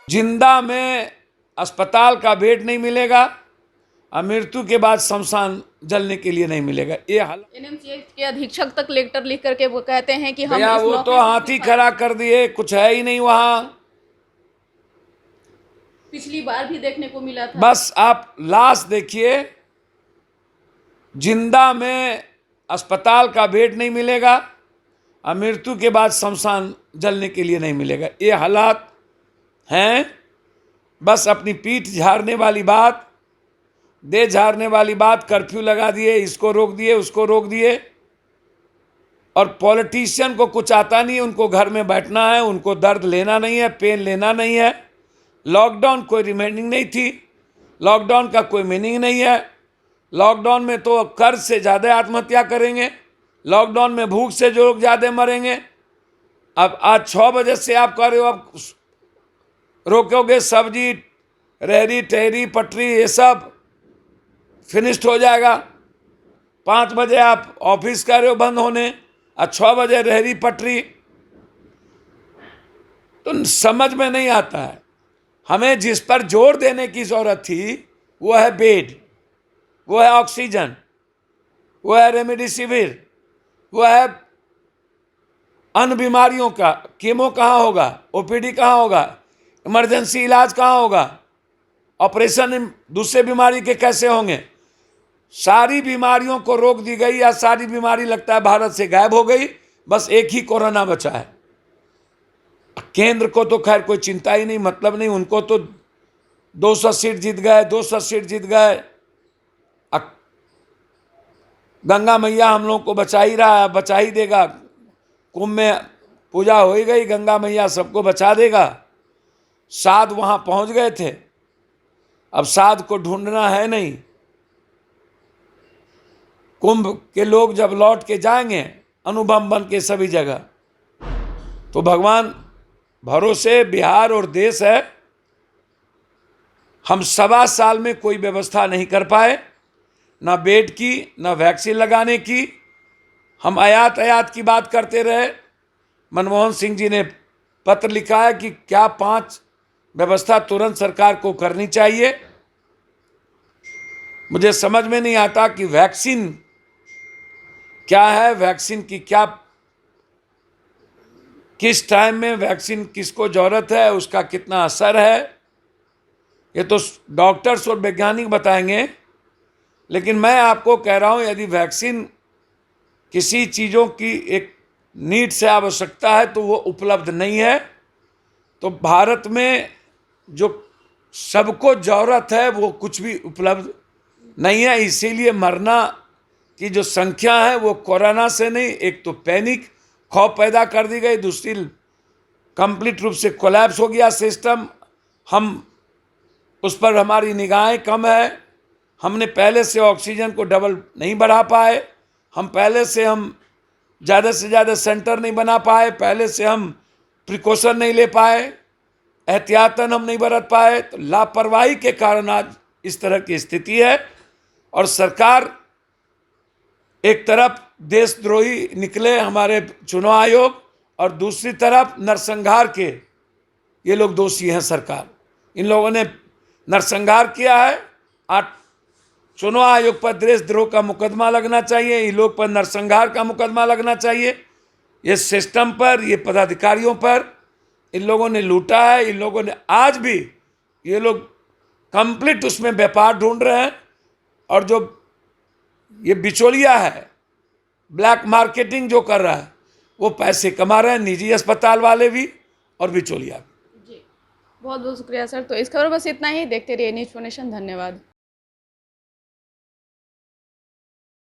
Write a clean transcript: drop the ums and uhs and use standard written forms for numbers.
जिंदा में अस्पताल का बेड नहीं मिलेगा और मृत्यु के बाद शमशान जलने के लिए नहीं मिलेगा। ये हाल एनएमसीएच के अधीक्षक तक लेटर लिख करके वो कहते हैं कि हम भैया इस वो नौकरी तो से हाथी खड़ा कर दिए, कुछ है ही नहीं वहां। पिछली बार भी देखने को मिला था। बस आप लाश देखिए, जिंदा में अस्पताल का बेड नहीं मिलेगा और मृत्यु के बाद शमशान जलने के लिए नहीं मिलेगा। ये हालात हैं। बस अपनी पीठ झाड़ने वाली बात, दे झाड़ने वाली बात, कर्फ्यू लगा दिए, इसको रोक दिए, उसको रोक दिए। और पॉलिटिशियन को कुछ आता नहीं है, उनको घर में बैठना है, उनको दर्द लेना नहीं है, पेन लेना नहीं है। लॉकडाउन कोई रिमेनिंग नहीं थी, लॉकडाउन का कोई मीनिंग नहीं है। लॉकडाउन में तो कर्ज से ज़्यादा आत्महत्या करेंगे, लॉकडाउन में भूख से जो लोग ज़्यादा मरेंगे। अब आज 6 बजे से आप कह रहे हो अब रोकोगे, सब्जी रेहड़ी टहरी पटरी ये सब फिनिश्ड हो जाएगा। 5 बजे आप ऑफिस कर रहे हो बंद होने और 6 बजे रेहड़ी पटरी, तो समझ में नहीं आता है। हमें जिस पर जोर देने की जरूरत थी वो है बेड, वो है ऑक्सीजन, वो है रेमडेसिविर, वो है अन्य बीमारियों का कीमो कहाँ होगा, ओपीडी कहाँ होगा, इमरजेंसी इलाज कहाँ होगा, ऑपरेशन दूसरे बीमारी के कैसे होंगे। सारी बीमारियों को रोक दी गई या सारी बीमारी लगता है भारत से गायब हो गई। बस एक ही कोरोना बचा है। केंद्र को तो खैर कोई चिंता ही नहीं, मतलब नहीं, उनको तो 200 सीट जीत गए, 200 सीट जीत गए। गंगा मैया हम लोग को बचा ही रहा है, बचा ही देगा। कुंभ में पूजा हो ही गई, गंगा मैया सबको बचा देगा। साध वहां पहुंच गए थे, अब साध को ढूंढना है नहीं। कुंभ के लोग जब लौट के जाएंगे अनुभव बन के सभी जगह, तो भगवान भरोसे बिहार और देश है। हम 1.25 साल में कोई व्यवस्था नहीं कर पाए, ना बेड की, ना वैक्सीन लगाने की। हम आयात की बात करते रहे। मनमोहन सिंह जी ने पत्र लिखा है कि क्या 5 व्यवस्था तुरंत सरकार को करनी चाहिए। मुझे समझ में नहीं आता कि वैक्सीन क्या है, वैक्सीन की क्या, किस टाइम में वैक्सीन किसको जरूरत है, उसका कितना असर है, ये तो डॉक्टर्स और वैज्ञानिक बताएंगे। लेकिन मैं आपको कह रहा हूं, यदि वैक्सीन किसी चीज़ों की एक नीड से आवश्यकता है तो वो उपलब्ध नहीं है, तो भारत में जो सबको जरूरत है वो कुछ भी उपलब्ध नहीं है। इसीलिए मरना की जो संख्या है वो कोरोना से नहीं, एक तो पैनिक खौफ पैदा कर दी गई, दूसरी कंप्लीट रूप से कोलैप्स हो गया सिस्टम। हम उस पर हमारी निगाहें कम है। हमने पहले से ऑक्सीजन को डबल नहीं बढ़ा पाए, हम पहले से ज़्यादा से ज़्यादा सेंटर नहीं बना पाए, पहले से हम प्रिकॉशन नहीं ले पाए, एहतियातन हम नहीं बरत पाए। तो लापरवाही के कारण आज इस तरह की स्थिति है। और सरकार एक तरफ देशद्रोही निकले हमारे चुनाव आयोग, और दूसरी तरफ नरसंहार के ये लोग दोषी हैं। सरकार, इन लोगों ने नरसंहार किया है। आज चुनाव आयोग पर देशद्रोह का मुकदमा लगना चाहिए, इन लोग पर नरसंहार का मुकदमा लगना चाहिए। ये सिस्टम पर, ये पदाधिकारियों पर इन लोगों ने लूटा है। इन लोगों ने आज भी, ये लोग कंप्लीट उसमें व्यापार ढूंढ रहे हैं। और जो ये बिचौलिया है, ब्लैक मार्केटिंग जो कर रहा है, वो पैसे कमा रहे हैं, निजी अस्पताल वाले भी और बिचौलिया भी। जी, बहुत बहुत शुक्रिया सर। तो इस खबर बस इतना ही। देखते रहिए न्यूज़ नेशन। धन्यवाद।